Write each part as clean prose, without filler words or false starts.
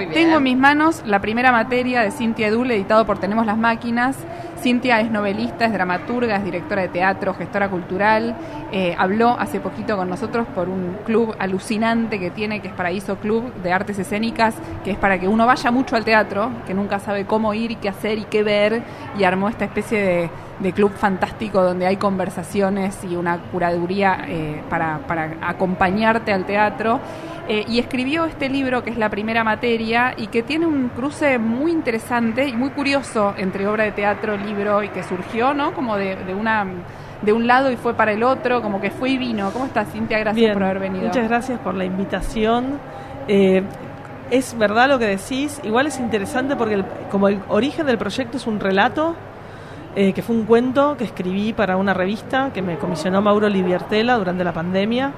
Tengo en mis manos la primera materia de Cintia Edul, editado por Tenemos las Máquinas. Cintia es novelista, es dramaturga, es directora de teatro, gestora cultural. Habló hace poquito con nosotros por un club alucinante que tiene, que es Paraíso Club de Artes Escénicas, que es para que uno vaya mucho al teatro, que nunca sabe cómo ir y qué hacer y qué ver, y armó esta especie de club fantástico donde hay conversaciones y una curaduría para acompañarte al teatro. Y escribió este libro que es la primera materia y que tiene un cruce muy interesante y muy curioso entre obra de teatro, libro, y que surgió, ¿no? Como de un lado y fue para el otro, como que fue y vino. ¿Cómo estás, Cintia? Gracias Bien, por haber venido. Muchas gracias por la invitación. Es verdad lo que decís. Igual es interesante porque como el origen del proyecto es un relato, que fue un cuento que escribí para una revista que me comisionó Mauro Liviertela durante la pandemia.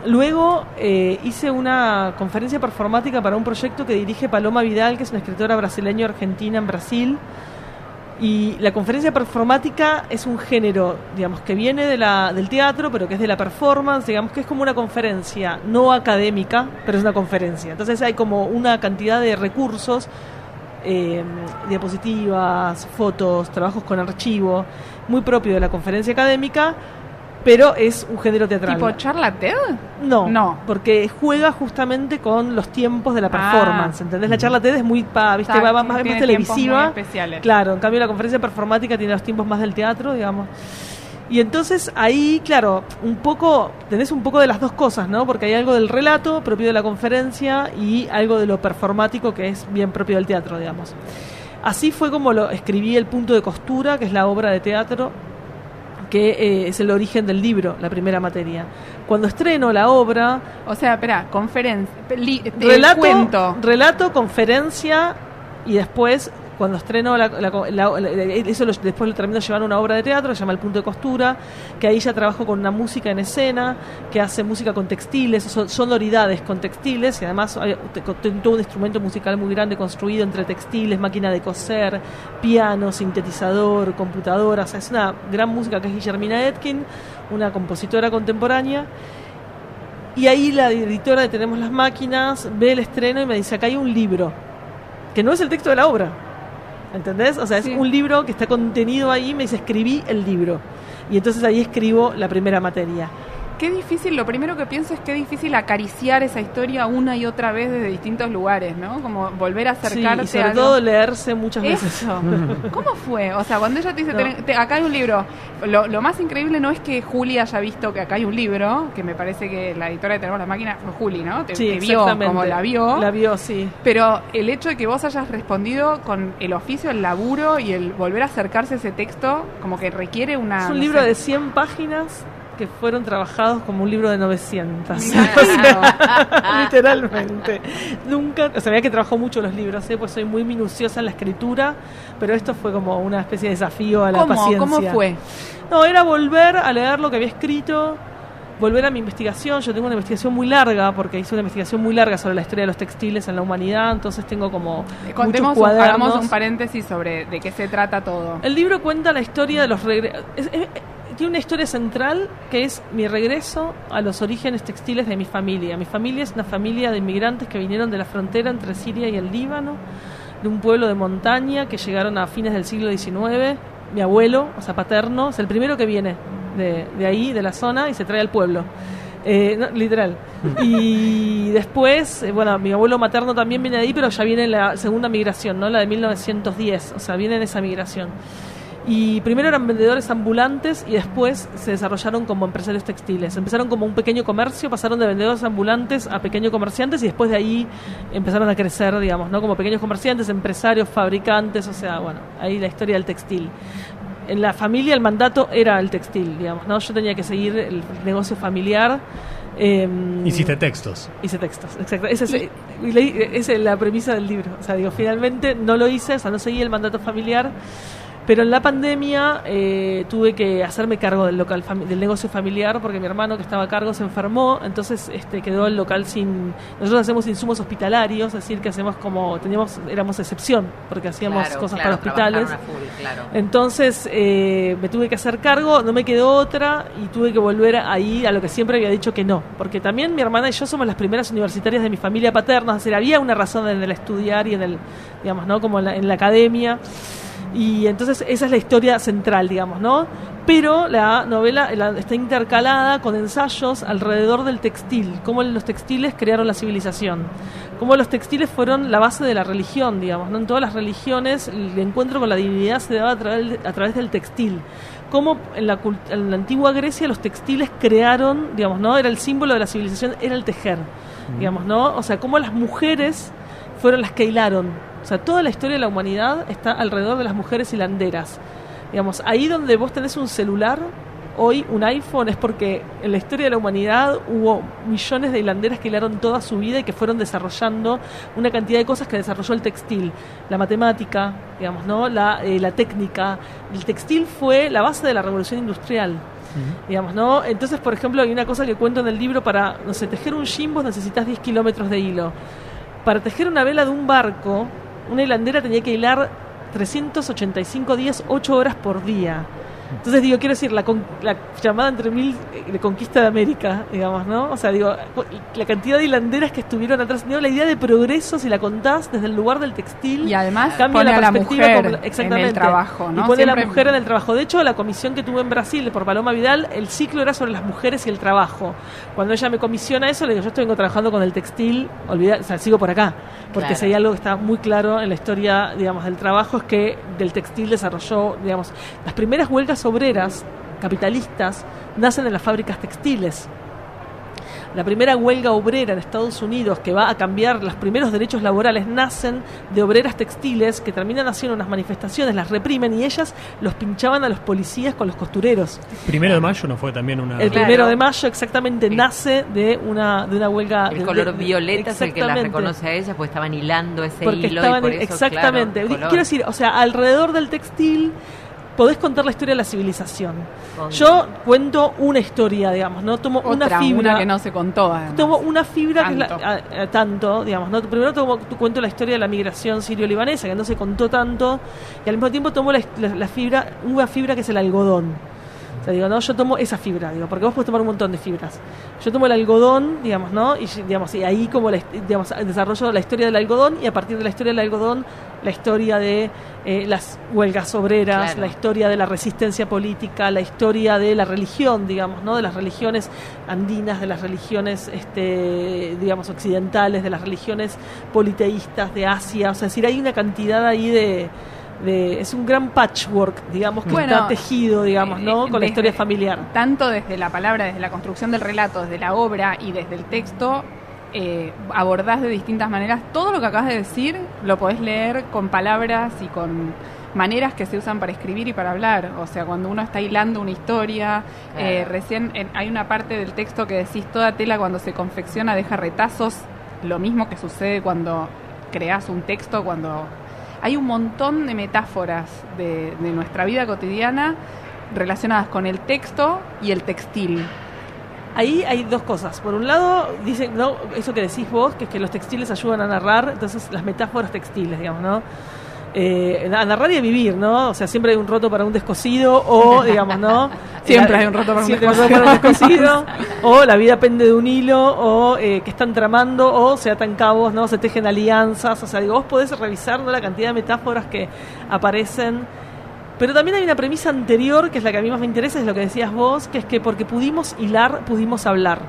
Luego hice una conferencia performática para un proyecto que dirige Paloma Vidal, que es una escritora brasileño-argentina en Brasil. Y la conferencia performática es un género, digamos, que viene del teatro, pero que es de la performance, digamos que es como una conferencia no académica, pero es una conferencia. Entonces hay como una cantidad de recursos, diapositivas, fotos, trabajos con archivo, muy propio de la conferencia académica, pero es un género teatral. ¿Tipo charla TED? No, porque juega justamente con los tiempos de la performance, ¿entendés? La charla TED es muy, va más televisiva. Claro, en cambio la conferencia performática tiene los tiempos más del teatro, digamos. Y entonces ahí, claro, tenés un poco de las dos cosas, ¿no? Porque hay algo del relato propio de la conferencia y algo de lo performático que es bien propio del teatro, digamos. Así fue como lo escribí El punto de costura, que es la obra de teatro que es el origen del libro, la primera materia. Cuando estreno la obra... O sea, espera, conferencia... Relato, conferencia, y después, cuando estreno después lo termino llevando a una obra de teatro que se llama El punto de costura, que ahí ya trabajo con una música en escena, que hace música con textiles, sonoridades con textiles, y además hay todo un instrumento musical muy grande construido entre textiles, máquina de coser, piano, sintetizador, computadora. O sea, es una gran música que es Guillermina Etkin, una compositora contemporánea. Y ahí la editora de Tenemos las Máquinas ve el estreno y me dice: acá hay un libro, que no es el texto de la obra, ¿entendés? O sea, es un libro que está contenido ahí. Me dice: escribí el libro. Y entonces ahí escribo la primera materia. Qué difícil, lo primero que pienso es qué difícil acariciar esa historia una y otra vez desde distintos lugares, ¿no? Como volver a acercarse. Sí, y sobre todo leerse muchas veces. Eso. ¿Cómo fue? O sea, cuando ella te dice, acá hay un libro, lo más increíble no es que Juli haya visto que acá hay un libro, que me parece que la editora de Tenemos la Máquina fue Juli, ¿no? Te vio como la vio. La vio, sí. Pero el hecho de que vos hayas respondido con el oficio, el laburo y el volver a acercarse a ese texto, como que requiere una... Es un libro de 100 páginas que fueron trabajados como un libro de 900. Claro. O sea, literalmente. Nunca, o sea, veía que trabajo mucho los libros, pues soy muy minuciosa en la escritura, pero esto fue como una especie de desafío a la paciencia. ¿Cómo fue? No, era volver a leer lo que había escrito, volver a mi investigación. Yo tengo una investigación muy larga, porque hice una investigación muy larga sobre la historia de los textiles en la humanidad, entonces tengo como muchos cuadernos. Hagamos un paréntesis sobre de qué se trata todo. El libro cuenta la historia de los tiene una historia central que es mi regreso a los orígenes textiles de mi familia. Mi familia es una familia de inmigrantes que vinieron de la frontera entre Siria y el Líbano, de un pueblo de montaña que llegaron a fines del siglo XIX. Mi abuelo, o sea, paterno, es el primero que viene de ahí, de la zona, y se trae al pueblo. No, literal. Y después, mi abuelo materno también viene de ahí, pero ya viene la segunda migración, ¿no? La de 1910, o sea, viene en esa migración. Y primero eran vendedores ambulantes y después se desarrollaron como empresarios textiles. Empezaron como un pequeño comercio, pasaron de vendedores ambulantes a pequeños comerciantes y después de ahí empezaron a crecer, digamos, ¿no? Como pequeños comerciantes, empresarios, fabricantes, o sea, ahí la historia del textil. En la familia el mandato era el textil, digamos, ¿no? Yo tenía que seguir el negocio familiar. Hiciste textos. Hice textos, exacto. Esa es la premisa del libro. O sea, finalmente no lo hice, o sea, no seguí el mandato familiar. Pero en la pandemia tuve que hacerme cargo del local del negocio familiar porque mi hermano que estaba a cargo se enfermó, entonces quedó el local sin... Nosotros hacemos insumos hospitalarios, es decir, que hacemos éramos excepción porque hacíamos cosas para hospitales. Entonces me tuve que hacer cargo, no me quedó otra y tuve que volver ahí a lo que siempre había dicho que no, porque también mi hermana y yo somos las primeras universitarias de mi familia paterna, es decir, había una razón en el estudiar y en el, digamos, ¿no? Como en la academia. Y entonces esa es la historia central, digamos, ¿no? Pero la novela está intercalada con ensayos alrededor del textil, cómo los textiles crearon la civilización, cómo los textiles fueron la base de la religión, digamos, ¿no? En todas las religiones el encuentro con la divinidad se daba a través del textil. Cómo en la antigua Grecia los textiles crearon, digamos, ¿no? Era el símbolo de la civilización, era el tejer, digamos, ¿no? O sea, cómo las mujeres fueron las que hilaron. O sea, toda la historia de la humanidad está alrededor de las mujeres hilanderas. Digamos, ahí donde vos tenés un celular, hoy un iPhone, es porque en la historia de la humanidad hubo millones de hilanderas que hilaron toda su vida y que fueron desarrollando una cantidad de cosas que desarrolló el textil. La matemática, digamos, ¿no? La técnica. El textil fue la base de la revolución industrial. Digamos, ¿no? Entonces, por ejemplo, hay una cosa que cuento en el libro: para, no sé, tejer un jean vos necesitas 10 kilómetros de hilo. Para tejer una vela de un barco, una hilandera tenía que hilar 385 días, 8 horas por día. Entonces, digo, quiero decir, la llamada entre mil de conquista de América, digamos, ¿no? O sea, digo, la cantidad de hilanderas que estuvieron atrás, digo, la idea de progreso, si la contás desde el lugar del textil, y además cambia pone la a perspectiva la mujer en el trabajo, ¿no? Y pone Siempre... a la mujer en el trabajo. De hecho, la comisión que tuve en Brasil por Paloma Vidal, el ciclo era sobre las mujeres y el trabajo. Cuando ella me comisiona eso, le digo, yo estoy trabajando con el textil, o sea, sigo por acá. Porque si hay algo que está muy claro en la historia, digamos, del trabajo, es que del textil desarrolló, digamos, las primeras huelgas obreras capitalistas nacen en las fábricas textiles. La primera huelga obrera en Estados Unidos, que va a cambiar los primeros derechos laborales, nacen de obreras textiles que terminan haciendo unas manifestaciones, las reprimen y ellas los pinchaban a los policías con los costureros. ¿1 de mayo no fue también una...? El 1 de mayo exactamente nace de una huelga... El color violeta es el que las reconoce a ellas, porque estaban hilando ese hilo estaban, y por eso, exactamente. Claro, quiero decir, o sea, alrededor del textil podés contar la historia de la civilización. Yo cuento una historia, digamos, ¿no? Tomo una fibra que no se contó, además. Tomo una fibra tanto. que es tanto, digamos, ¿no? Primero cuento la historia de la migración sirio-libanesa, que no se contó tanto, y al mismo tiempo tomo la fibra, una fibra que es el algodón. O sea, digo, no, yo tomo esa fibra, digo, porque vos podés tomar un montón de fibras. Yo tomo el algodón, digamos, ¿no? Y digamos, y ahí como desarrollo la historia del algodón, y a partir de la historia del algodón, la historia de las huelgas obreras, la historia de la resistencia política, la historia de la religión, digamos, ¿no? De las religiones andinas, de las religiones, digamos, occidentales, de las religiones politeístas de Asia. O sea, es decir, hay una cantidad ahí es un gran patchwork, digamos, que está tejido, digamos, ¿no? Con la historia familiar. Tanto desde la palabra, desde la construcción del relato, desde la obra y desde el texto, abordás de distintas maneras. Todo lo que acabas de decir lo podés leer con palabras y con maneras que se usan para escribir y para hablar. O sea, cuando uno está hilando una historia, recién hay una parte del texto que decís, toda tela cuando se confecciona deja retazos, lo mismo que sucede cuando creás un texto, cuando... Hay un montón de metáforas de nuestra vida cotidiana relacionadas con el texto y el textil. Ahí hay dos cosas. Por un lado, dicen, ¿no? Eso que decís vos, que es que los textiles ayudan a narrar, entonces las metáforas textiles, digamos, ¿no? A narrar y a vivir, ¿no? O sea, siempre hay un roto para un descosido, o, digamos, ¿no? Siempre hay un roto para un descosido. O la vida pende de un hilo, o que están tramando, o se atan cabos, ¿no? Se tejen alianzas. O sea, digo, vos podés revisar, ¿no? La cantidad de metáforas que aparecen. Pero también hay una premisa anterior, que es la que a mí más me interesa, es lo que decías vos, que es que porque pudimos hilar, pudimos hablar.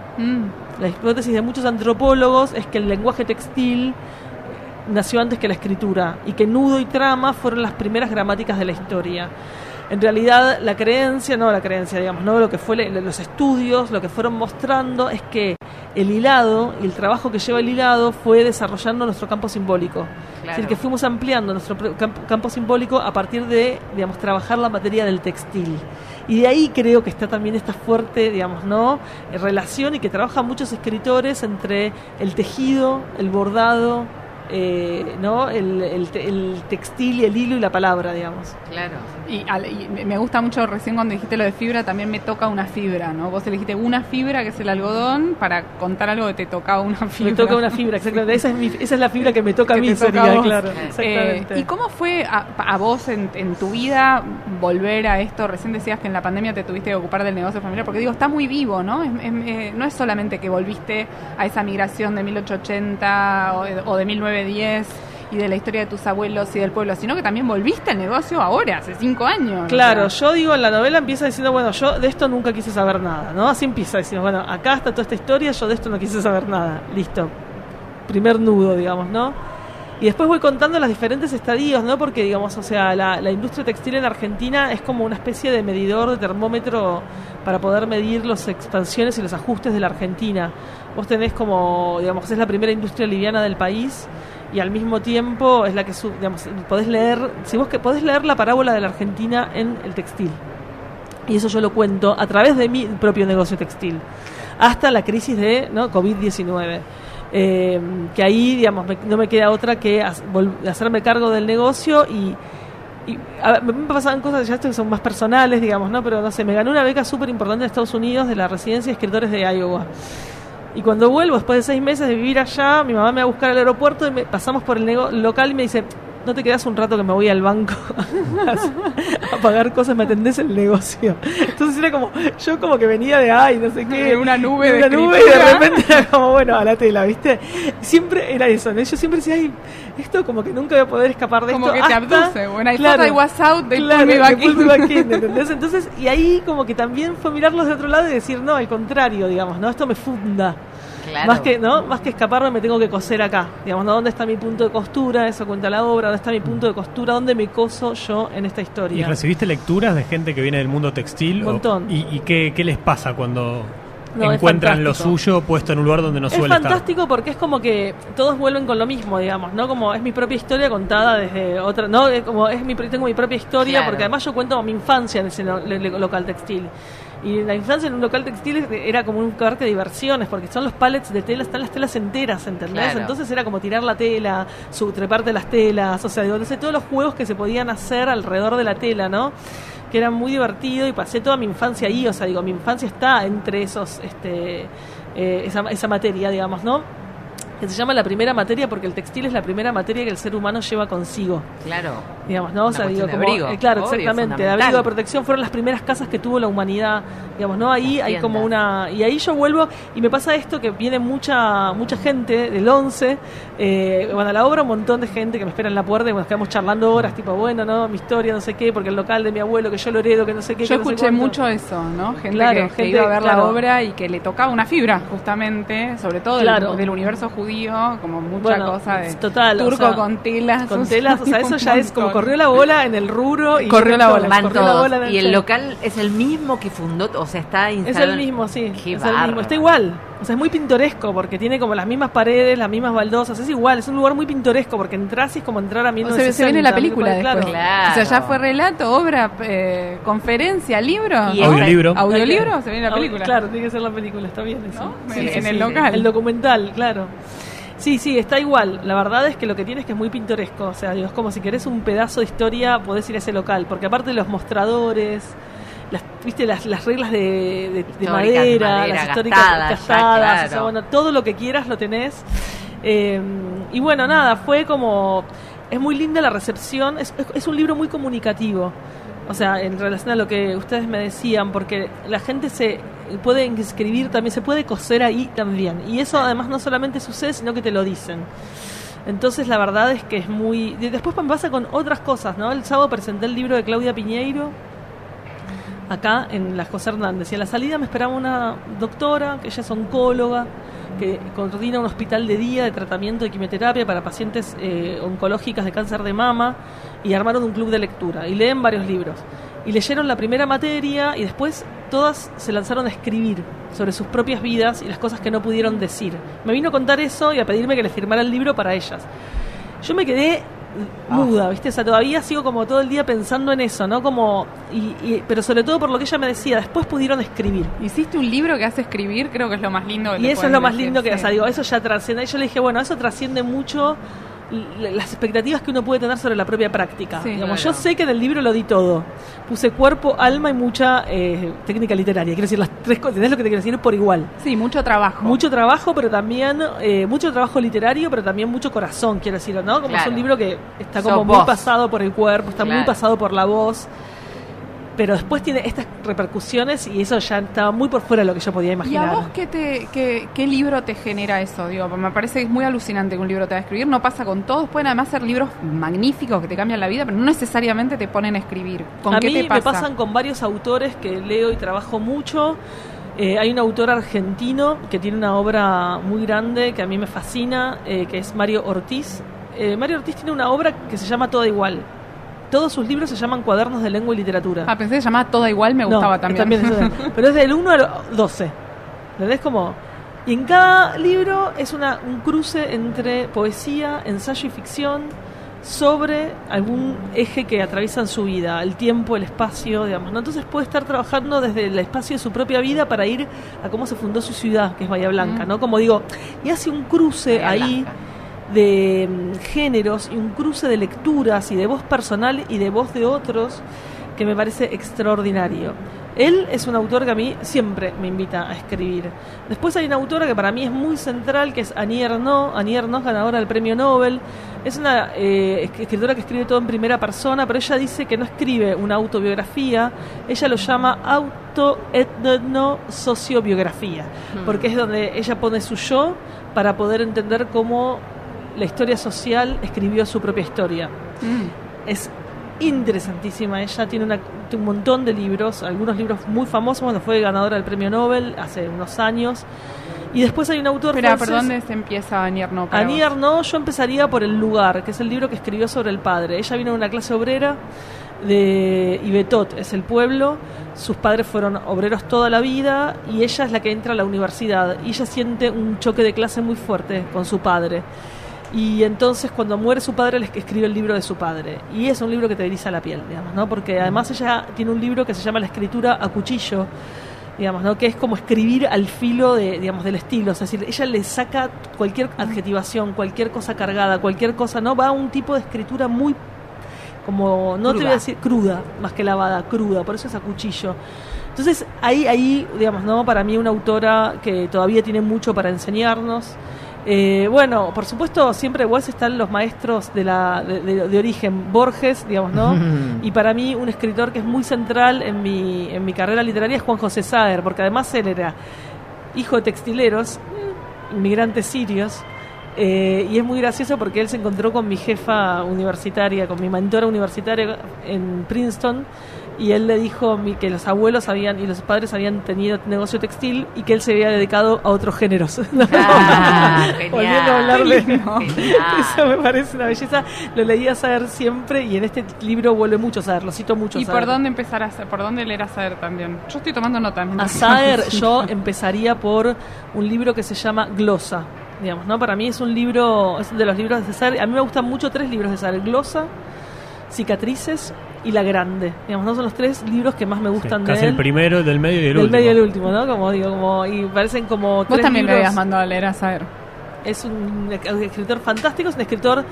La hipótesis de muchos antropólogos es que el lenguaje textil nació antes que la escritura y que nudo y trama fueron las primeras gramáticas de la historia. En realidad, digamos, ¿no? Lo que fue los estudios, lo que fueron mostrando es que el hilado y el trabajo que lleva el hilado fue desarrollando nuestro campo simbólico. Es decir, que fuimos ampliando nuestro campo simbólico a partir de, digamos, trabajar la materia del textil. Y de ahí creo que está también esta fuerte, digamos, ¿no? Relación, y que trabajan muchos escritores entre el tejido, el bordado ¿no? el textil y el hilo y la palabra, digamos. Claro. Y me gusta mucho, recién cuando dijiste lo de fibra, también me toca una fibra, ¿no? Vos elegiste una fibra, que es el algodón, para contar algo que te tocaba una fibra. Me toca una fibra, exactamente. Esa es la fibra que me toca a mí, sería, claro. Exactamente. ¿Y cómo fue a vos en tu vida volver a esto? Recién decías que en la pandemia te tuviste que ocupar del negocio familiar, porque digo, está muy vivo, ¿no? No es solamente que volviste a esa migración de 1880 o de 1910 y de la historia de tus abuelos y del pueblo, sino que también volviste al negocio ahora, hace 5 años. Claro, o sea. yo digo, en la novela empieza diciendo, bueno, yo de esto nunca quise saber nada, ¿no? Así empieza diciendo, bueno, acá está toda esta historia, yo de esto no quise saber nada. Listo. Primer nudo, digamos, ¿no? Y después voy contando los diferentes estadios, ¿no? Porque, digamos, o sea, la industria textil en Argentina es como una especie de medidor, de termómetro para poder medir las expansiones y los ajustes de la Argentina. Vos tenés como, digamos, es la primera industria liviana del país y al mismo tiempo es la que, digamos, podés leer, si vos que podés leer la parábola de la Argentina en el textil. Y eso yo lo cuento a través de mi propio negocio textil, hasta la crisis de, ¿no?, COVID-19. Que ahí, digamos, no me queda otra que hacerme cargo del negocio y a ver, me pasaban cosas ya que son más personales, digamos, ¿no? Pero no sé, me gané una beca súper importante en Estados Unidos de la Residencia de Escritores de Iowa. Y cuando vuelvo, después de 6 meses de vivir allá, mi mamá me va a buscar al aeropuerto y pasamos por el local y me dice, ¿no te quedas un rato que me voy al banco a pagar cosas, me atendés el negocio? Entonces era como, yo como que venía de no sé qué, De una nube y de repente era como, bueno, a la tela, ¿viste? Siempre era eso, ¿no? Yo siempre decía, esto como que nunca voy a poder escapar de como esto. Como que te abduce, bueno, I thought I was out, they pulled me back in. ¿Entendés? Entonces, y ahí como que también fue mirarlos de otro lado y decir, no, al contrario, digamos, ¿no? Esto me funda. Claro. Más que escaparme, me tengo que coser acá. Digamos, ¿no? ¿Dónde está mi punto de costura? Eso cuenta la obra. ¿Dónde está mi punto de costura? ¿Dónde me coso yo en esta historia? ¿Y recibiste lecturas de gente que viene del mundo textil? Un montón. ¿Y qué les pasa cuando encuentran lo suyo puesto en un lugar donde no suele estar? Es fantástico porque es como que todos vuelven con lo mismo, digamos, ¿no? Como es mi propia historia contada desde otra, ¿no? Como tengo mi propia historia, claro. Porque además yo cuento mi infancia en ese local textil. Y la infancia en un local textil era como un parque de diversiones, porque son los pallets de tela, están las telas enteras, ¿entendés? Claro. Entonces era como tirar la tela, treparte las telas, o sea, digo, todos los juegos que se podían hacer alrededor de la tela, ¿no? Que era muy divertido y pasé toda mi infancia ahí, o sea, digo, mi infancia está entre esos, esa materia, digamos, ¿no? Que se llama la primera materia porque el textil es la primera materia que el ser humano lleva consigo. Claro. Digamos, ¿no? O sea, digo, como, abrigo. Claro, Obvio, exactamente. De abrigo de protección fueron las primeras casas que tuvo la humanidad. Digamos, ¿no? Ahí hay como una. Y ahí yo vuelvo y me pasa esto que viene mucha gente del 11. Bueno, a la obra un montón de gente que me espera en la puerta y nos quedamos charlando horas, tipo, bueno, ¿no? Mi historia, no sé qué, porque el local de mi abuelo, que yo lo heredo, que no sé qué. Yo que no escuché sé mucho eso, ¿no? Gente claro, que iba a ver claro. la obra y que le tocaba una fibra, justamente, sobre todo Claro. del universo judío, como mucha Bueno, cosa de total, turco, o sea, con telas. Con telas, o sea, eso ya es como corrió la bola en el rubro. Y Corrió la bola. Van corrió la todos. bola en el Y el set. local es el mismo que fundó, o sea, está Es instalado. el mismo, sí. Qué Es el mismo. bárbaro. Está igual. O sea, es muy pintoresco porque tiene como las mismas paredes, las mismas baldosas. Es igual, es un lugar muy pintoresco porque entras y es como entrar a 1960. Se viene la película después. Claro. O sea, ya fue relato, obra, conferencia, libro. Y audiolibro. Audiolibro, se viene la película. Claro, tiene que ser la película, está bien eso. ¿No? En el local. El documental, claro. Sí, está igual. La verdad es que lo que tiene es que es muy pintoresco. O sea, digo, es como si querés un pedazo de historia, podés ir a ese local. Porque aparte de los mostradores, viste las reglas de madera, las históricas gastadas, claro. o sea, bueno, todo lo que quieras lo tenés. Y bueno, nada, fue como... Es muy linda la recepción, es un libro muy comunicativo. O sea, en relación a lo que ustedes me decían, porque la gente se puede inscribir también, se puede coser ahí también. Y eso además no solamente sucede, sino que te lo dicen. Entonces la verdad es que es muy... Después me pasa con otras cosas, ¿no? El sábado presenté el libro de Claudia Piñeiro, acá en Las José Hernández. Y a la salida me esperaba una doctora, que ella es oncóloga, que coordina un hospital de día de tratamiento de quimioterapia para pacientes oncológicas de cáncer de mama, y armaron un club de lectura y leen varios libros. Y leyeron la primera materia y después todas se lanzaron a escribir sobre sus propias vidas y las cosas que no pudieron decir. Me vino a contar eso y a pedirme que les firmara el libro para ellas. Yo me quedé muda, ¿viste? O sea, todavía sigo como todo el día pensando en eso, ¿no? Como pero sobre todo por lo que ella me decía, después pudieron escribir. Hiciste un libro que hace escribir, creo que es lo más lindo que Y te eso es pueden lo más decir, lindo que, sí. o sea, digo, eso ya trasciende. Y yo le dije, bueno, eso trasciende mucho las expectativas que uno puede tener sobre la propia práctica. Sí, Digamos, claro. yo sé que en el libro lo di todo. Puse cuerpo, alma y mucha técnica literaria. Quiero decir, las tres cosas, ¿entendés lo que te quiero decir? Por igual. Sí, mucho trabajo. Mucho trabajo, pero también mucho trabajo literario, pero también mucho corazón, quiero decir, ¿no? Como Claro. es un libro que está como Sos muy vos. pasado por el cuerpo, está muy Claro. pasado por la voz, pero después tiene estas repercusiones y eso ya estaba muy por fuera de lo que yo podía ¿Y imaginar. a vos qué libro te genera eso? Digo, me parece que es muy alucinante que un libro te va a escribir. No pasa con todos. Pueden además ser libros magníficos que te cambian la vida, pero no necesariamente te ponen a escribir. ¿Con A qué mí te me pasa? pasan con varios autores que leo y trabajo mucho. Hay un autor argentino que tiene una obra muy grande que a mí me fascina, que es Mario Ortiz. Mario Ortiz tiene una obra que se llama Toda Igual. Todos sus libros se llaman Cuadernos de Lengua y Literatura. Ah, pensé que se llamaba Toda Igual, me gustaba No, también. pero es del 1 al 12. ¿Entendés? Como, y en cada libro es un cruce entre poesía, ensayo y ficción sobre algún eje que atraviesa en su vida, el tiempo, el espacio, digamos, ¿no? Entonces puede estar trabajando desde el espacio de su propia vida para ir a cómo se fundó su ciudad, que es Bahía Blanca, ¿no? Como digo, y hace un cruce Bahía ahí Blanca. de géneros y un cruce de lecturas y de voz personal y de voz de otros que me parece extraordinario. Él es un autor que a mí siempre me invita a escribir. Después hay una autora que para mí es muy central, que es Annie Ernaux. Annie Ernaux, ganadora del Premio Nobel. Es una escritora que escribe todo en primera persona, pero ella dice que no escribe una autobiografía, ella lo llama autoetnosociobiografía, porque es donde ella pone su yo para poder entender cómo la historia social escribió su propia historia. Es interesantísima, ella tiene un montón de libros, algunos libros muy famosos, cuando fue ganadora del Premio Nobel hace unos años. Y después hay un autor Espera, francés. ¿por dónde se empieza Annie Ernaux? Annie Ernaux, yo empezaría por El lugar, que es el libro que escribió sobre el padre. Ella vino de una clase obrera de Ivetot, es el pueblo. Sus padres fueron obreros toda la vida y ella es la que entra a la universidad. Y ella siente un choque de clase muy fuerte con su padre. Y entonces cuando muere su padre le escribe el libro de su padre. Y es un libro que te eriza la piel, digamos, ¿no? Porque además ella tiene un libro que se llama La escritura a cuchillo, digamos, ¿no? Que es como escribir al filo de, digamos, del estilo. Es decir, ella le saca cualquier adjetivación, cualquier cosa cargada, cualquier cosa, ¿no? Va a un tipo de escritura muy, como, no cruda. te voy a decir cruda, más que lavada, cruda, por eso es a cuchillo. Entonces, ahí, digamos, ¿no? Para mí una autora que todavía tiene mucho para enseñarnos. Bueno, por supuesto, siempre igual están los maestros de origen, Borges, digamos, ¿no? Y para mí un escritor que es muy central en mi carrera literaria es Juan José Saer, porque además él era hijo de textileros, inmigrantes sirios, y es muy gracioso porque él se encontró con mi jefa universitaria, con mi mentora universitaria en Princeton, y él le dijo que los abuelos y los padres habían tenido negocio textil y que él se había dedicado a otros géneros. Genial. Volviendo a hablar de Genial. eso, me parece una belleza. Lo leí a Saer siempre y en este libro vuelve mucho a Saer, lo cito mucho a ¿Y Saer. por dónde empezar a hacer? ¿Por dónde leer a Saer también? Yo estoy tomando nota. A Saer yo empezaría por un libro que se llama Glosa, digamos, ¿no? Para mí es un libro, es de los libros de Saer. A mí me gustan mucho 3 libros de Saer: Glosa, Cicatrices y La Grande. Digamos, no son los 3 libros que más me gustan de casi él. el primero, el del medio y el Del último. medio y el último, ¿no? Como digo, y parecen como 3 Vos también libros. me habías mandado a leer a Saer. Es un escritor fantástico, es un escritor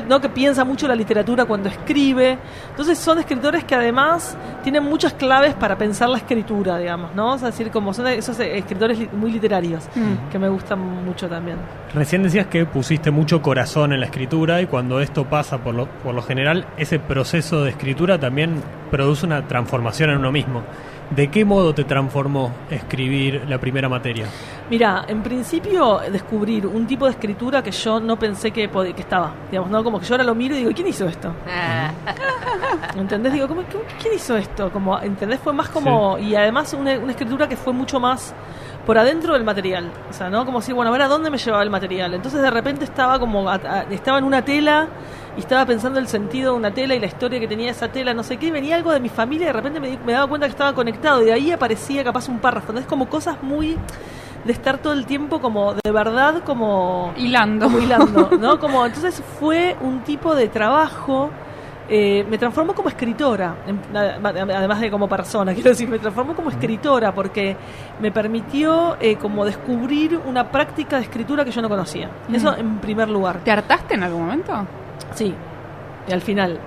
¿no? que piensa mucho la literatura cuando escribe. Entonces son escritores que además tienen muchas claves para pensar la escritura, digamos, ¿no? Es decir, como son esos escritores muy literarios que me gustan mucho también. Recién decías que pusiste mucho corazón en la escritura y cuando esto pasa por lo general, ese proceso de escritura también produce una transformación en uno mismo. ¿De qué modo te transformó escribir la primera materia? Mira, en principio descubrir un tipo de escritura que yo no pensé que estaba, digamos, ¿no? Como que yo ahora lo miro y digo, ¿quién hizo esto? ¿Entendés? Digo, ¿quién hizo esto? Como, ¿entendés? Fue más como... Sí. Y además una escritura que fue mucho más por adentro del material. O sea, ¿no? Como decir, bueno, a ver a dónde me llevaba el material. Entonces de repente estaba como... estaba en una tela y estaba pensando el sentido de una tela y la historia que tenía esa tela, no sé qué. Venía algo de mi familia y de repente me daba cuenta que estaba conectado. Y de ahí aparecía capaz un párrafo. Entonces como cosas muy... de estar todo el tiempo como de verdad como hilando, ¿no? Como entonces fue un tipo de trabajo me transformó como escritora, además de como persona, quiero decir, me transformó como escritora porque me permitió como descubrir una práctica de escritura que yo no conocía. Eso en primer lugar. ¿Te hartaste en algún momento? Sí, y al final,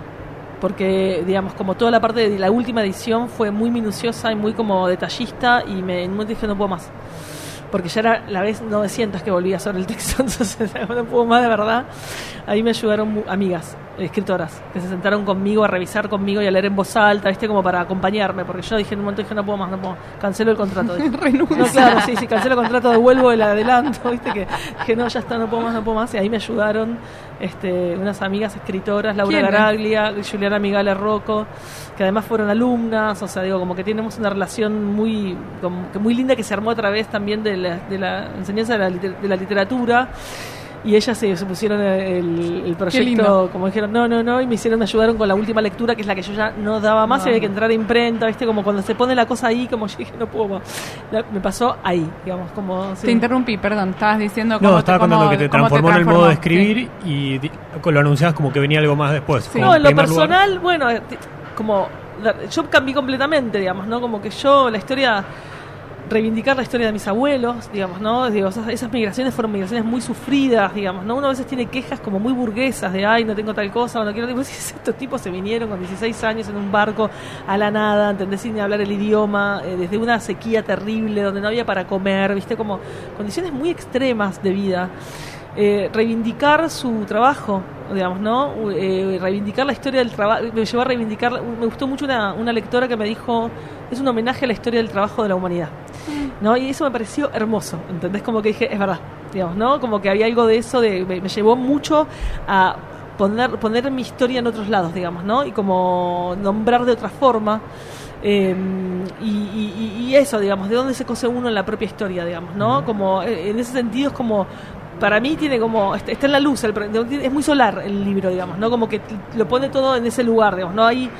porque digamos como toda la parte de la última edición fue muy minuciosa y muy como detallista y en un momento dije no puedo más. Porque ya era la vez 900 que volvía sobre el texto, entonces no puedo más de verdad. Ahí me ayudaron amigas, escritoras, que se sentaron conmigo a revisar conmigo y a leer en voz alta, ¿viste? Como para acompañarme, porque yo dije en un momento, dije no puedo más, cancelo el contrato. Renuncio. No, claro, sí, cancelo el contrato, devuelvo el adelanto, ¿viste? Que dije no, ya está, no puedo más, y ahí me ayudaron unas amigas escritoras, Laura Garaglia, Juliana Migale Rocco, que además fueron alumnas, o sea, digo, como que tenemos una relación muy linda que se armó a través también de la enseñanza de la literatura. Y ellas se pusieron el proyecto, como dijeron, no, y me ayudaron con la última lectura, que es la que yo ya no daba más, y había que entrar a imprenta, ¿viste? Como cuando se pone la cosa ahí, como yo dije, no puedo más. Me pasó ahí, digamos, como... Sí. Te interrumpí, perdón, estabas diciendo... No, estaba contando que te transformó en el modo de escribir, sí. Y lo anunciabas como que venía algo más después. Sí. No, en lo personal, lugar. Bueno, como... Yo cambié completamente, digamos, ¿no? Como que yo, reivindicar la historia de mis abuelos, digamos, ¿no? Digo, esas migraciones fueron migraciones muy sufridas, digamos, ¿no? Uno a veces tiene quejas como muy burguesas de, ay, no tengo tal cosa, o no quiero... Digo, estos tipos se vinieron con 16 años en un barco a la nada, ¿entendés? Sin hablar el idioma, desde una sequía terrible, donde no había para comer, ¿viste? Como condiciones muy extremas de vida. Reivindicar su trabajo, digamos, ¿no? Reivindicar la historia del trabajo, me llevó a reivindicar, me gustó mucho una lectora que me dijo, es un homenaje a la historia del trabajo de la humanidad, ¿no? Y eso me pareció hermoso, ¿entendés? Como que dije, es verdad, digamos, ¿no? Como que había algo de eso, me llevó mucho a poner mi historia en otros lados, digamos, ¿no? Y como nombrar de otra forma. Y eso, digamos, de dónde se cose uno en la propia historia, digamos, ¿no? Como en ese sentido es como, para mí tiene como, está en la luz, es muy solar el libro, digamos, ¿no? Como que lo pone todo en ese lugar, digamos, no hay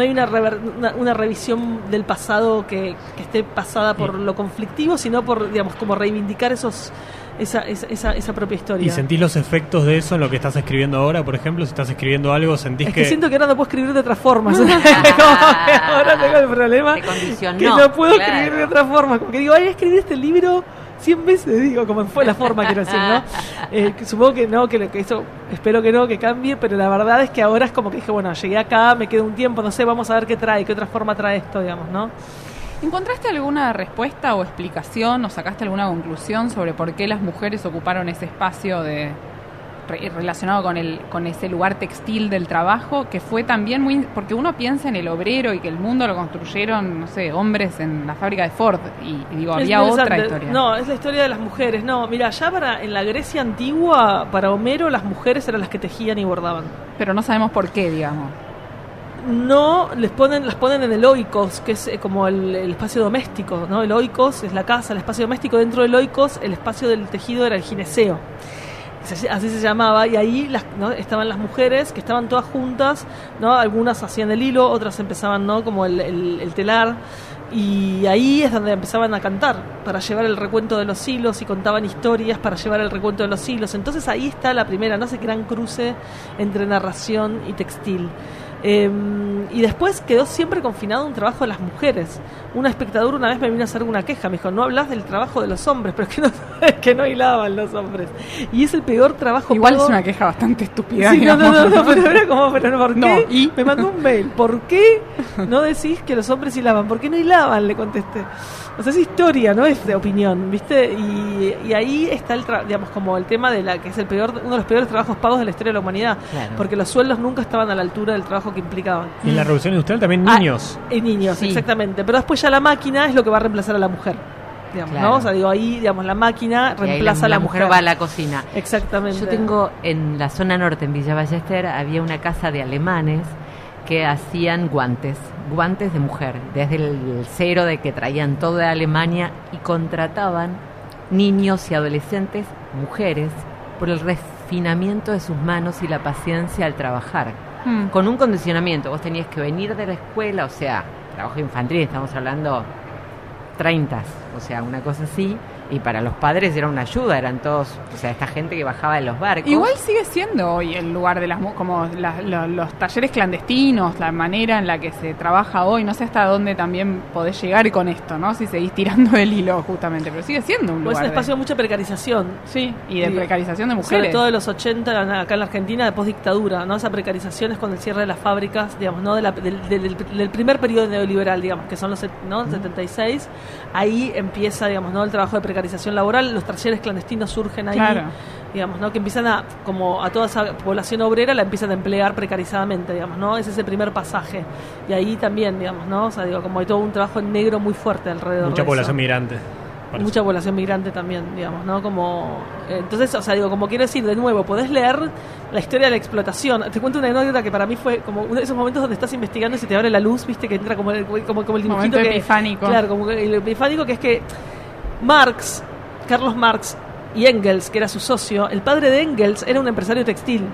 una revisión del pasado que esté pasada por lo conflictivo, sino por, digamos, como reivindicar esa propia historia. ¿Y sentís los efectos de eso en lo que estás escribiendo ahora, por ejemplo? Si estás escribiendo algo, sentís que siento que ahora no puedo escribir de otra forma. Ahora tengo el problema que no puedo escribir de otra forma. Como que digo, ay, escribir este libro 100 veces, digo, como fue la forma, quiero decir, ¿no? Supongo que no, que eso, espero que no, que cambie, pero la verdad es que ahora es como que dije, bueno, llegué acá, me quedo un tiempo, no sé, vamos a ver qué otra forma trae esto, digamos, ¿no? ¿Encontraste alguna respuesta o explicación o sacaste alguna conclusión sobre por qué las mujeres ocuparon ese espacio relacionado con ese lugar textil del trabajo, que fue también muy... Porque uno piensa en el obrero y que el mundo lo construyeron, no sé, hombres en la fábrica de Ford, y digo, había otra historia. No, es la historia de las mujeres. No, mira, en la Grecia antigua, para Homero, las mujeres eran las que tejían y bordaban. Pero no sabemos por qué, digamos. No, las ponen en el oikos, que es como el espacio doméstico, ¿no? El oikos es la casa, el espacio doméstico. Dentro del oikos, el espacio del tejido era el gineceo. Así se llamaba, y ahí estaban las mujeres que estaban todas juntas, ¿no? Algunas hacían el hilo, otras empezaban, ¿no? Como el telar, y ahí es donde empezaban a cantar para llevar el recuento de los hilos, y contaban historias para llevar el recuento de los hilos. Entonces ahí está la primera, ¿no? Ese gran cruce entre narración y textil. Y después quedó siempre confinado un trabajo de las mujeres. Una espectadora una vez me vino a hacer una queja, me dijo, no hablas del trabajo de los hombres, pero es que no hilaban los hombres. Y es el peor trabajo. Igual es una queja bastante estúpida. Sí, no, pero era como, pero ¿por qué? No, y me mandó un mail, ¿por qué no decís que los hombres hilaban? ¿Por qué no hilaban? Le contesté. O sea, es historia, no es de opinión, ¿viste? Y ahí está digamos, como el tema de que es uno de los peores trabajos pagos de la historia de la humanidad, claro. Porque los sueldos nunca estaban a la altura del trabajo que implicaban. Y en la Revolución Industrial también niños. Niños, sí. Exactamente. Pero después ya la máquina es lo que va a reemplazar a la mujer. Digamos, claro. ¿No? O sea, digo, ahí, digamos, la máquina reemplaza a la mujer. Va a la cocina. Exactamente. Yo tengo en la zona norte, en Villa Ballester, había una casa de alemanes que hacían guantes de mujer, desde el cero de que traían todo de Alemania, y contrataban niños y adolescentes, mujeres, por el refinamiento de sus manos y la paciencia al trabajar. Con un condicionamiento, vos tenías que venir de la escuela, o sea, trabajo infantil, estamos hablando 30, o sea, una cosa así, y para los padres era una ayuda, eran todos, o sea, esta gente que bajaba de los barcos. Igual sigue siendo hoy el lugar de como los talleres clandestinos, la manera en la que se trabaja hoy, no sé hasta dónde también podés llegar con esto, ¿no? Si seguís tirando el hilo justamente, pero sigue siendo un Pues lugar es un espacio de mucha precarización. Sí, y de precarización de Sobre mujeres. todo de los 80 acá en la Argentina, de postdictadura, ¿no? Esa precarización es con el cierre de las fábricas, digamos, ¿no? Del primer periodo neoliberal, digamos, que son los 76. Ahí empieza, digamos, ¿no? El trabajo de precarización laboral, los talleres clandestinos surgen ahí, Claro. digamos, ¿no? Que empiezan como a toda esa población obrera la empiezan a emplear precarizadamente, digamos, ¿no? Ese es el primer pasaje. Y ahí también, digamos, ¿no? O sea, digo, como hay todo un trabajo en negro muy fuerte alrededor Mucha de población eso. migrante. parece. Mucha población migrante también, digamos, ¿no? Como entonces, o sea, digo, como quiero decir, de nuevo, podés leer la historia de la explotación. Te cuento una anécdota que para mí fue como uno de esos momentos donde estás investigando y se te abre la luz, viste, que entra como el dibujito Momento que, epifánico. claro, como el epifánico, que es que Carlos Marx y Engels, que era su socio, el padre de Engels era un empresario textil.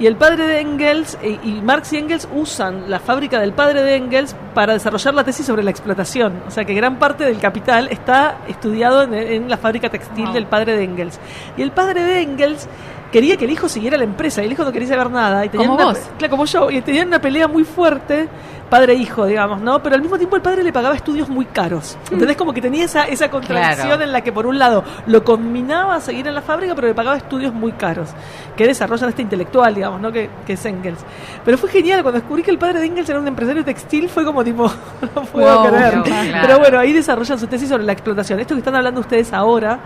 Y el padre de Engels, y Marx y Engels usan la fábrica del padre de Engels para desarrollar la tesis sobre la explotación. O sea que gran parte del capital está estudiado en la fábrica textil Wow. del padre de Engels. Y el padre de Engels quería que el hijo siguiera la empresa, y el hijo no quería saber nada. Y tenían Como vos. Claro, como yo. Y tenían una pelea muy fuerte, padre-hijo, digamos, ¿no? Pero al mismo tiempo el padre le pagaba estudios muy caros. Entonces como que tenía esa contradicción Claro. en la que por un lado lo combinaba a seguir en la fábrica, pero le pagaba estudios muy caros, que desarrollan este intelectual, digamos, ¿no? Que es Engels. Pero fue genial, cuando descubrí que el padre de Engels era un empresario textil, fue como tipo, no puedo Wow, creer. no, claro. Pero bueno, ahí desarrollan su tesis sobre la explotación. Esto que están hablando ustedes ahora,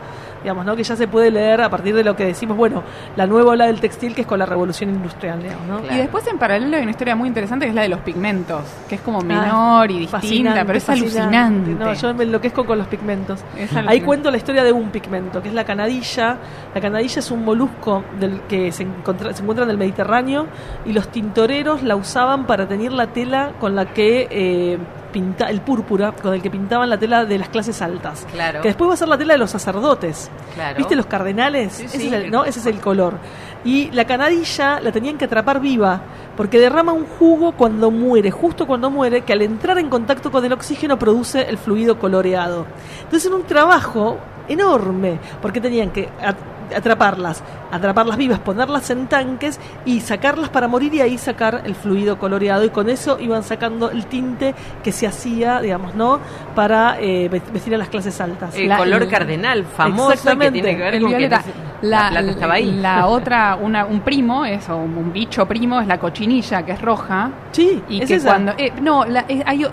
digamos, ¿no? Que ya se puede leer a partir de lo que decimos, bueno, la nueva ola del textil, que es con la revolución industrial, digamos, ¿no? Claro. Y después en paralelo hay una historia muy interesante que es la de los pigmentos, que es como menor y distinta, Fascinante, pero es fascinante. alucinante. No, yo me enloquezco con los pigmentos. Es Ahí alucinante. cuento la historia de un pigmento, que es la canadilla. La canadilla es un molusco del que se encuentra en el Mediterráneo, y los tintoreros la usaban para teñir la tela con la que el púrpura, con el que pintaban la tela de las clases altas. Claro. Que después va a ser la tela de los sacerdotes. Claro. ¿Viste los cardenales? Sí, Ese sí. es el, ¿no? Ese es el color. Y la canadilla la tenían que atrapar viva, porque derrama un jugo cuando muere, justo cuando muere, que al entrar en contacto con el oxígeno produce el fluido coloreado. Entonces era un trabajo enorme, porque tenían que atraparlas vivas, ponerlas en tanques y sacarlas para morir, y ahí sacar el fluido coloreado, y con eso iban sacando el tinte que se hacía, digamos, ¿no? Para vestir a las clases altas. El color cardenal famoso que Exactamente. tiene que ver El con violeta. que la plata estaba ahí. La otra, un primo, un bicho primo, es la cochinilla, que es roja. Sí, Y es que esa. cuando.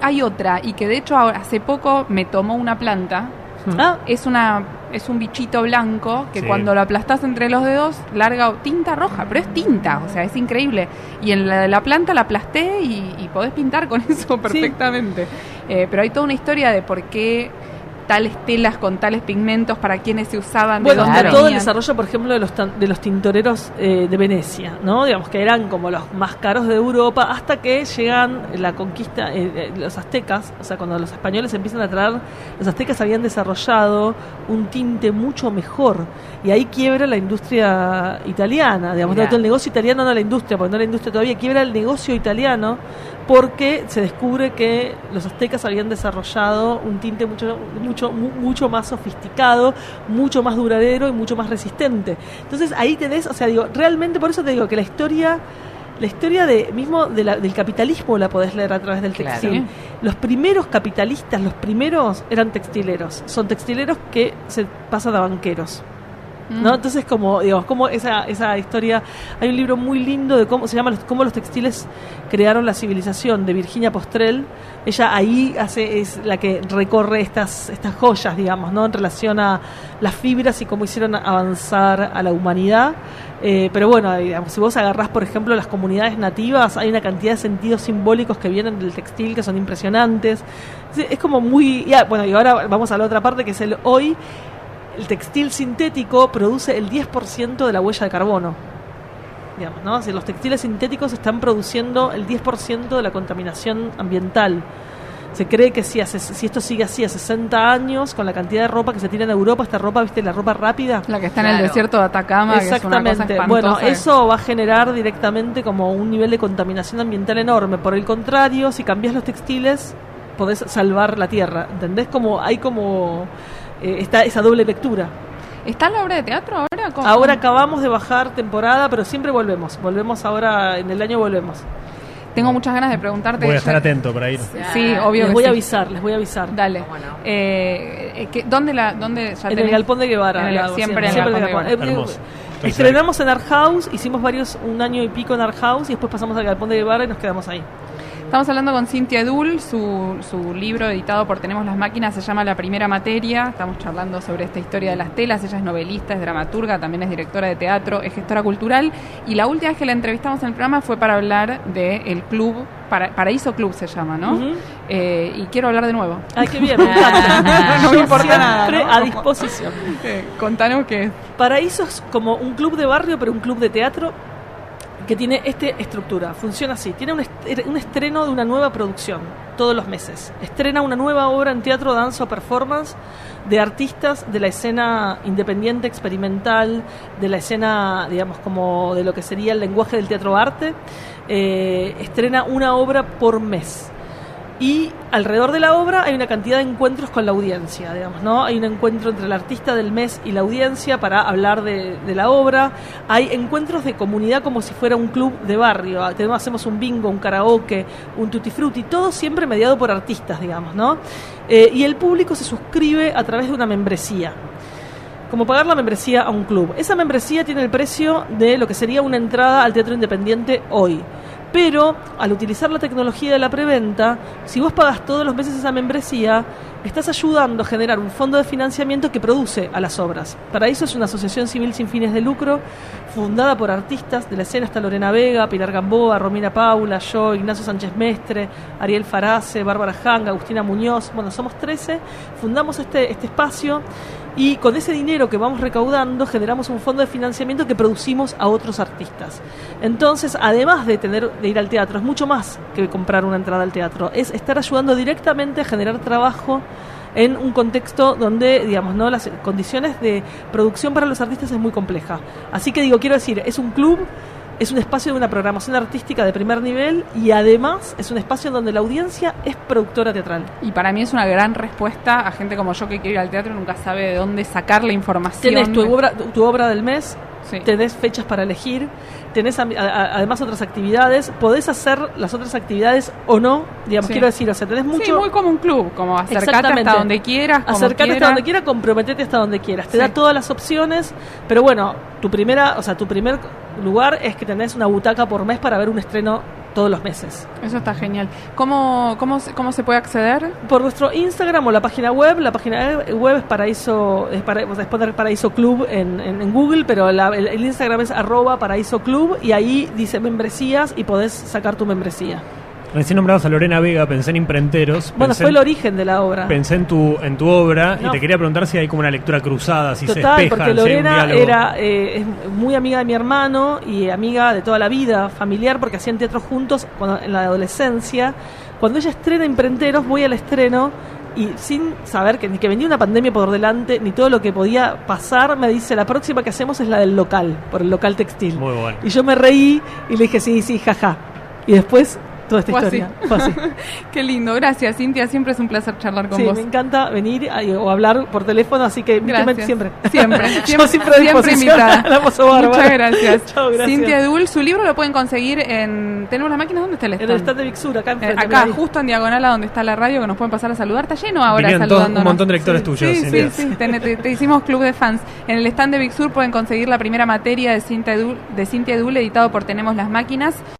Hay otra, y que de hecho hace poco me tomó una planta. Ah, Es un bichito blanco que Sí. cuando lo aplastás entre los dedos larga tinta roja, pero es tinta, o sea, es increíble. Y en la planta la aplasté y podés pintar con eso perfectamente. Pero hay toda una historia de por qué tales telas con tales pigmentos, para quiénes se usaban, bueno, de dónde está todo el venían. desarrollo, por ejemplo, de los tintoreros de Venecia, ¿no? Digamos que eran como los más caros de Europa, hasta que llegan la conquista, los aztecas. O sea, cuando los españoles empiezan a traer, los aztecas habían desarrollado un tinte mucho mejor, y ahí quiebra la industria italiana, digamos, Mirá. no, el negocio italiano, no la industria, porque no la industria todavía, quiebra el negocio italiano, porque se descubre que los aztecas habían desarrollado un tinte mucho más sofisticado, mucho más duradero y mucho más resistente. Entonces ahí tenés, o sea, digo, realmente por eso te digo que la historia del capitalismo la podés leer a través del textil. Claro. Los primeros capitalistas, eran textileros. Son textileros que se pasan a banqueros, ¿no? Entonces, como esa historia, hay un libro muy lindo de cómo se llama cómo los textiles crearon la civilización, de Virginia Postrel. Ella ahí es la que recorre estas joyas, digamos, ¿no? En relación a las fibras y cómo hicieron avanzar a la humanidad. Pero bueno, digamos, si vos agarrás, por ejemplo, las comunidades nativas, hay una cantidad de sentidos simbólicos que vienen del textil que son impresionantes. Es como muy... y ahora vamos a la otra parte, que es hoy. El textil sintético produce el 10% de la huella de carbono. Digamos, ¿no? O sea, los textiles sintéticos están produciendo el 10% de la contaminación ambiental. Se cree que si esto sigue así a 60 años, con la cantidad de ropa que se tira en Europa, esta ropa, ¿viste? La ropa rápida. La que está en el Claro. desierto de Atacama, que es una cosa Exactamente. espantosa. Bueno, eso va a generar directamente como un nivel de contaminación ambiental enorme. Por el contrario, si cambias los textiles, podés salvar la tierra. ¿Entendés? Como hay como está esa doble lectura. ¿Está en la obra de teatro ahora? Ahora acabamos de bajar temporada, pero siempre volvemos ahora, en el año volvemos. Tengo muchas ganas de preguntarte. Voy a estar atento para ir. Sí, obvio. Les voy a avisar. Dale. ¿Dónde ya en el Galpón de Guevara. Siempre en el Galpón de Guevara. Hermoso. Estrenamos en Art House, hicimos un año y pico en Art House y después pasamos al Galpón de Guevara y nos quedamos ahí. Estamos hablando con Cynthia Edul, su libro editado por Tenemos las Máquinas se llama La Primera Materia. Estamos charlando sobre esta historia de las telas. Ella es novelista, es dramaturga, también es directora de teatro, es gestora cultural. Y la última vez que la entrevistamos en el programa fue para hablar del club, Paraíso Club se llama, ¿no? Uh-huh. Y quiero hablar de nuevo. Ay, qué bien, me encanta. No me importa nada, Siempre ¿no? a disposición. Contanos qué es. Paraíso es como un club de barrio, pero un club de teatro que tiene esta estructura, funciona así, tiene un estreno de una nueva producción todos los meses, estrena una nueva obra en teatro, danza o performance de artistas de la escena independiente, experimental, de la escena, digamos, como de lo que sería el lenguaje del teatro arte, estrena una obra por mes. Y alrededor de la obra hay una cantidad de encuentros con la audiencia, digamos, ¿no? Hay un encuentro entre el artista del mes y la audiencia para hablar de la obra. Hay encuentros de comunidad como si fuera un club de barrio. Hacemos un bingo, un karaoke, un tutti frutti, todo siempre mediado por artistas, digamos, ¿no? Y el público se suscribe a través de una membresía. Como pagar la membresía a un club. Esa membresía tiene el precio de lo que sería una entrada al teatro independiente hoy. Pero al utilizar la tecnología de la preventa, si vos pagas todos los meses esa membresía, estás ayudando a generar un fondo de financiamiento que produce a las obras. Paraíso es una asociación civil sin fines de lucro, fundada por artistas de la escena. Está Lorena Vega, Pilar Gamboa, Romina Paula, yo, Ignacio Sánchez Mestre, Ariel Farace, Bárbara Janga, Agustina Muñoz. Bueno, somos 13, fundamos este espacio y con ese dinero que vamos recaudando generamos un fondo de financiamiento que producimos a otros artistas. Entonces, además de ir al teatro, es mucho más que comprar una entrada al teatro, es estar ayudando directamente a generar trabajo en un contexto donde, digamos, no, las condiciones de producción para los artistas es muy compleja. Así que quiero decir, es un club, es un espacio de una programación artística de primer nivel y además es un espacio donde la audiencia es productora teatral. Y para mí es una gran respuesta a gente como yo que quiere ir al teatro y nunca sabe de dónde sacar la información. Tenés tu obra del mes, sí. Tenés fechas para elegir, tenés además otras actividades, podés hacer las otras actividades o no, digamos, sí. Quiero decir, o sea, tenés mucho... Sí, muy como un club, como acercate hasta donde quieras, acercate hasta donde quieras, comprometete hasta donde quieras, te da todas las opciones, pero bueno, tu primer lugar es que tenés una butaca por mes para ver un estreno todos los meses. Eso está genial. ¿Cómo se puede acceder? Por nuestro Instagram o la página web. La página web es Paraíso, es poner Paraíso Club en Google, pero el Instagram es @Paraíso Club y ahí dice membresías y podés sacar tu membresía. Recién nombrabas a Lorena Vega, pensé en Imprenteros. Bueno, fue el origen de la obra. Pensé en tu obra y te quería preguntar si hay como una lectura cruzada, si total, se espejan, porque Lorena si hay un diálogo. es muy amiga de mi hermano y amiga de toda la vida familiar porque hacían teatro juntos en la adolescencia. Cuando ella estrena Imprenteros, voy al estreno y sin saber que ni que venía una pandemia por delante, ni todo lo que podía pasar, me dice, la próxima que hacemos es la del local, por el local textil. Muy bueno. Y yo me reí y le dije, sí, jaja. Y después... toda esta historia. Fue así. Qué lindo, gracias Cynthia, siempre es un placer charlar con vos. Sí, me encanta venir o hablar por teléfono, así que invítame siempre. Siempre siempre invitada. Muchas gracias. Chao, gracias. Cynthia Edul, su libro lo pueden conseguir en... ¿Tenemos las máquinas? ¿Dónde está el stand? En el stand de Bixur, acá enfrente. Acá, justo en diagonal a donde está la radio, que nos pueden pasar a saludar. Está lleno ahora saludándonos. Un montón de lectores tuyos. Sí. Te hicimos club de fans. En el stand de Bixur pueden conseguir La Primera Materia de Cynthia Edul, editado por Tenemos las Máquinas.